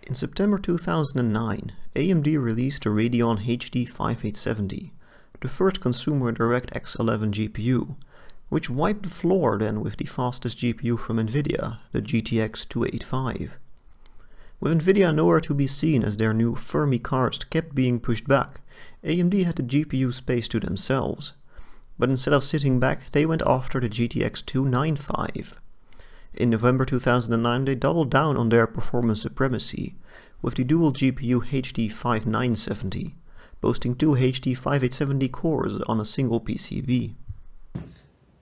In September 2009, AMD released the Radeon HD 5870, the first consumer DirectX 11 GPU, which wiped the floor then with the fastest GPU from Nvidia, the GTX 285. With Nvidia nowhere to be seen as their new Fermi cards kept being pushed back, AMD had the GPU space to themselves. But instead of sitting back, they went after the GTX 295. In November 2009 they doubled down on their performance supremacy, with the dual GPU HD 5970, boasting two HD 5870 cores on a single PCB.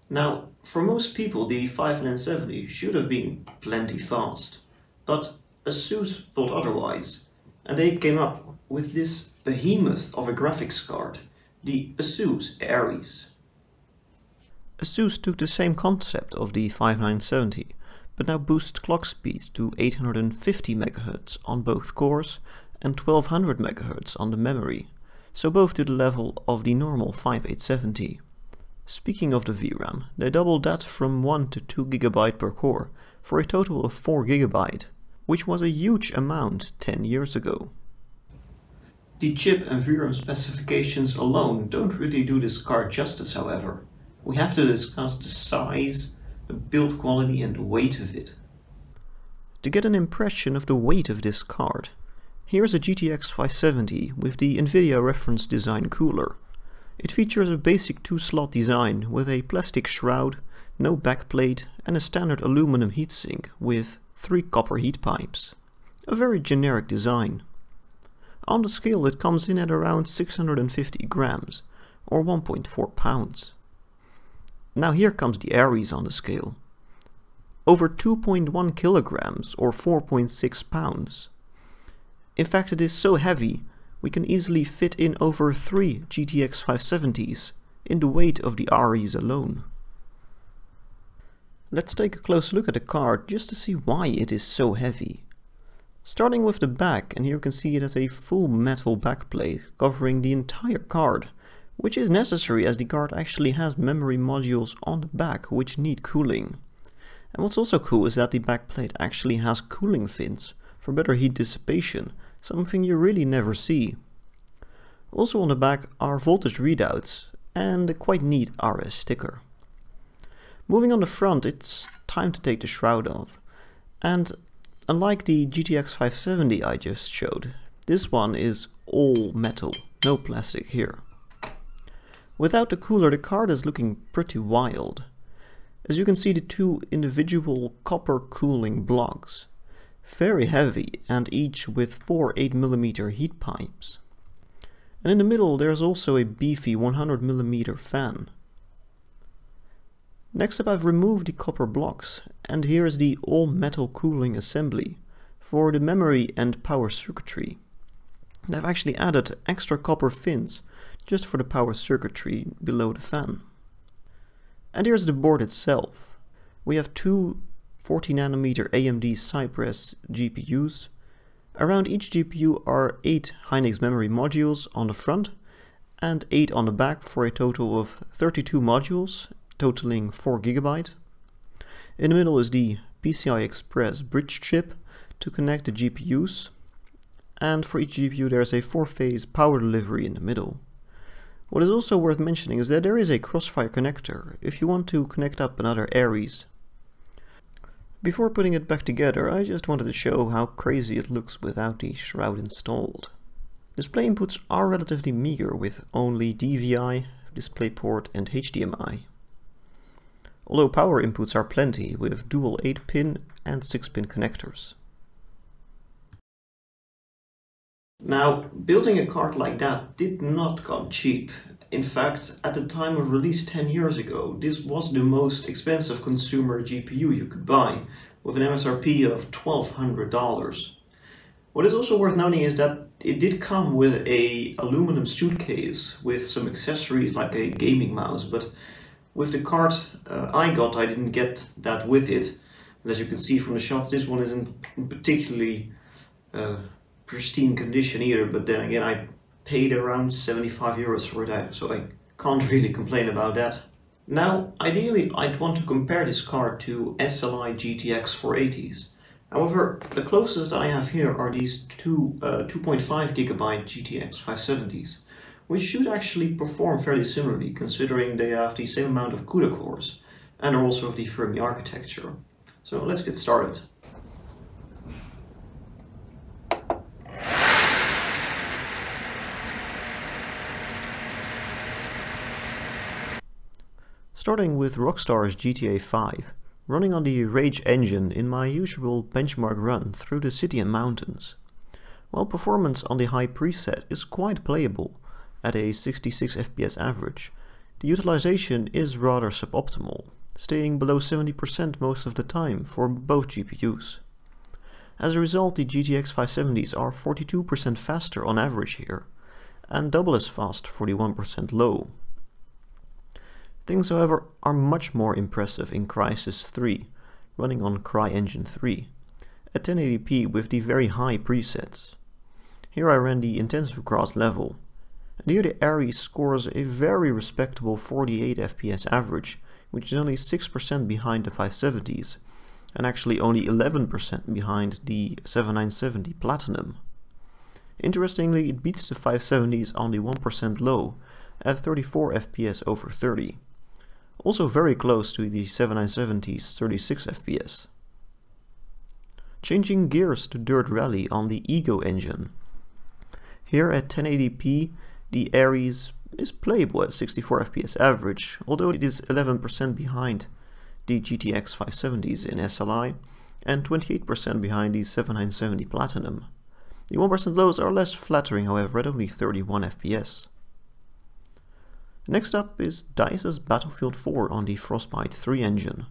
Now, for most people the 5970 should have been plenty fast, but ASUS thought otherwise, and they came up with this behemoth of a graphics card, the ASUS ARES. ASUS took the same concept of the 5970, but now boosts clock speeds to 850 MHz on both cores and 1200 MHz on the memory, so both to the level of the normal 5870. Speaking of the VRAM, they doubled that from 1 to 2 GB per core, for a total of 4 GB, which was a huge amount 10 years ago. The chip and VRAM specifications alone don't really do this card justice, however. We have to discuss the size, the build quality and the weight of it. To get an impression of the weight of this card, here's a GTX 570 with the Nvidia reference design cooler. It features a basic 2-slot design with a plastic shroud, no backplate and a standard aluminum heatsink with 3 copper heat pipes. A very generic design. On the scale it comes in at around 650 grams, or 1.4 pounds. Now here comes the ARES on the scale. Over 2.1 kilograms, or 4.6 pounds. In fact, it is so heavy, we can easily fit in over 3 GTX 570s in the weight of the ARES alone. Let's take a close look at the card just to see why it is so heavy. Starting with the back, and here you can see it has a full metal backplate covering the entire card, which is necessary as the card actually has memory modules on the back which need cooling. And what's also cool is that the backplate actually has cooling fins for better heat dissipation, something you really never see. Also on the back are voltage readouts and a quite neat ARES sticker. Moving on the front, it's time to take the shroud off. And unlike the GTX 570 I just showed, this one is all metal, no plastic here. Without the cooler, the card is looking pretty wild. As you can see, the 2 individual copper cooling blocks. Very heavy and each with 4 8mm heat pipes. And in the middle there's also a beefy 100mm fan. Next up I've removed the copper blocks, and here's the all-metal cooling assembly for the memory and power circuitry. I've actually added extra copper fins just for the power circuitry below the fan. And here's the board itself. We have 2 40nm AMD Cypress GPUs. Around each GPU are 8 Hynix memory modules on the front and 8 on the back for a total of 32 modules, totaling 4 GB. In the middle is the PCI Express bridge chip to connect the GPUs, and for each GPU there's a 4-phase power delivery in the middle. What is also worth mentioning is that there is a crossfire connector if you want to connect up another ARES. Before putting it back together, I just wanted to show how crazy it looks without the shroud installed. Display inputs are relatively meager with only DVI, DisplayPort and HDMI. Although power inputs are plenty with dual 8-pin and 6-pin connectors. Now, building a card like that did not come cheap. In fact, at the time of release 10 years ago, this was the most expensive consumer GPU you could buy, with an MSRP of $1,200. What is also worth noting is that it did come with an aluminum suitcase with some accessories like a gaming mouse, but with the card I got, I didn't get that with it. And as you can see from the shots, this one isn't in particularly pristine condition either, but then again I paid around 75 euros for that, so I can't really complain about that. Now, ideally I'd want to compare this card to SLI GTX 480s, However, the closest I have here are these two 2.5 GB GTX 570s, which should actually perform fairly similarly considering they have the same amount of CUDA cores and are also of the Fermi architecture. So let's get started. Starting with Rockstar's GTA 5, running on the Rage engine in my usual benchmark run through the city and mountains. While performance on the high preset is quite playable at a 66 FPS average, the utilization is rather suboptimal, staying below 70% most of the time for both GPUs. As a result, the GTX 570s are 42% faster on average here, and double as fast for the 1% low. Things, however, are much more impressive in Crysis 3, running on CryEngine 3, at 1080p with the very high presets. Here I ran the intensive grass level, and here the ARES scores a very respectable 48 FPS average, which is only 6% behind the 570s, and actually only 11% behind the 7970 Platinum. Interestingly, it beats the 570s on the 1% low at 34 FPS over 30. Also very close to the 7970's 36 FPS. Changing gears to Dirt Rally on the Ego engine. Here at 1080p, the ARES is playable at 64 FPS average, although it is 11% behind the GTX 570s in SLI and 28% behind the 7970 Platinum. The 1% lows are less flattering, however, at only 31 FPS. Next up is DICE's Battlefield 4 on the Frostbite 3 engine,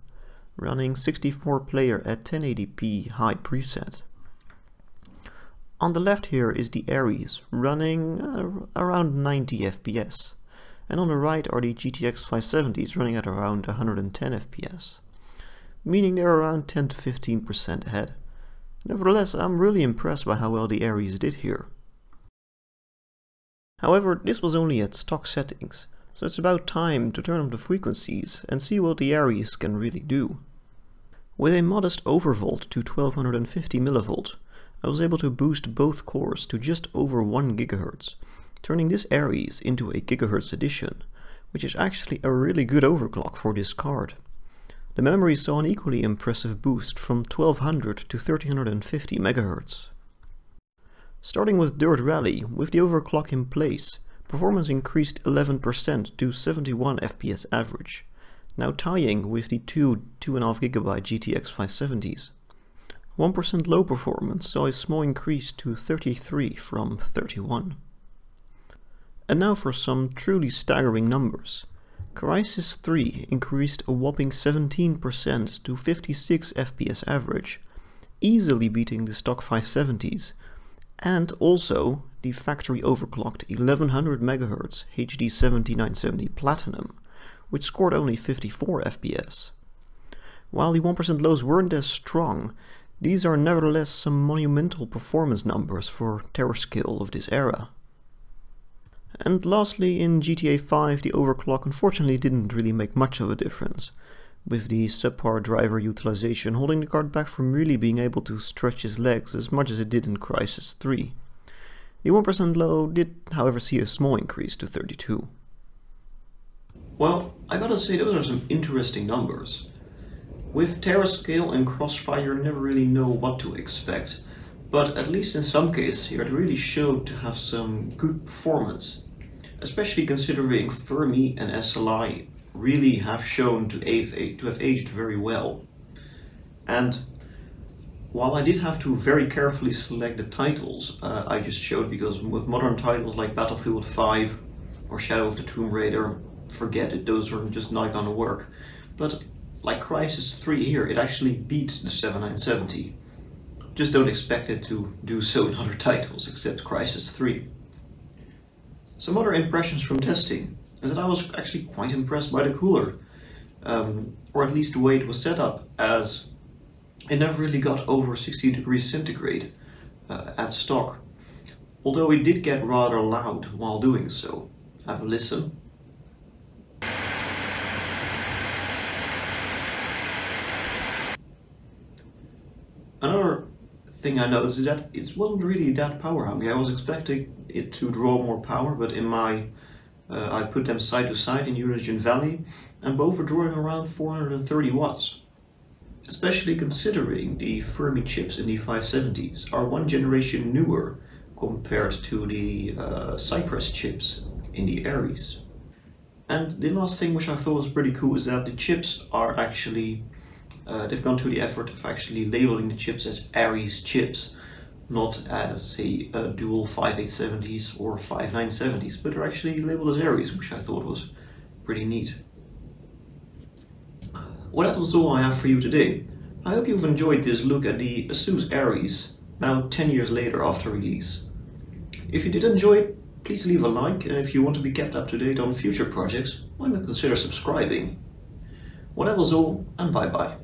running 64 player at 1080p high preset. On the left here is the ARES running around 90 FPS, and on the right are the GTX 570s running at around 110 FPS, meaning they're around 10 to 15% ahead. Nevertheless, I'm really impressed by how well the ARES did here. However, this was only at stock settings, so it's about time to turn up the frequencies and see what the ARES can really do. With a modest overvolt to 1250 mV, I was able to boost both cores to just over 1 GHz, turning this ARES into a GHz edition, which is actually a really good overclock for this card. The memory saw an equally impressive boost from 1200 to 1350 MHz. Starting with Dirt Rally, with the overclock in place, performance increased 11% to 71 FPS average, now tying with the two 2.5 GB GTX 570s. 1% low performance saw a small increase to 33 from 31. And now for some truly staggering numbers. Crysis 3 increased a whopping 17% to 56 FPS average, easily beating the stock 570s, and also the factory overclocked 1100 MHz HD 7970 Platinum, which scored only 54 FPS. While the 1% lows weren't as strong, these are nevertheless some monumental performance numbers for terascale of this era. And lastly, in GTA 5 the overclock unfortunately didn't really make much of a difference, with the subpar driver utilization holding the card back from really being able to stretch his legs as much as it did in Crysis 3. The 1% low did however see a small increase to 32. Well, I gotta say those are some interesting numbers. With terascale and crossfire you never really know what to expect, but at least in some cases here it really showed to have some good performance, especially considering Fermi and SLI really have shown to have aged very well. And while I did have to very carefully select the titles I just showed, because with modern titles like Battlefield 5 or Shadow of the Tomb Raider, forget it, those are just not gonna work. But like Crysis 3 here, it actually beat the 7970. Just don't expect it to do so in other titles except Crysis 3. Some other impressions from testing is that I was actually quite impressed by the cooler, or at least the way it was set up, as it never really got over 60 degrees centigrade at stock, although it did get rather loud while doing so. Have a listen. Another thing I noticed is that it wasn't really that power hungry. I was expecting it to draw more power, but in my I put them side to side in Unigine Valley, and both were drawing around 430 watts. Especially considering the Fermi chips in the 570s are one generation newer compared to the Cypress chips in the ARES. And the last thing which I thought was pretty cool is that the chips are actually, they've gone to the effort of actually labeling the chips as ARES chips, not as say dual 5870s or 5970s, but they're actually labeled as ARES, which I thought was pretty neat. Well, that was all I have for you today. I hope you've enjoyed this look at the ASUS ARES, now 10 years later after release. If you did enjoy it, please leave a like, and if you want to be kept up to date on future projects, why not consider subscribing. Well, that was all, and bye bye.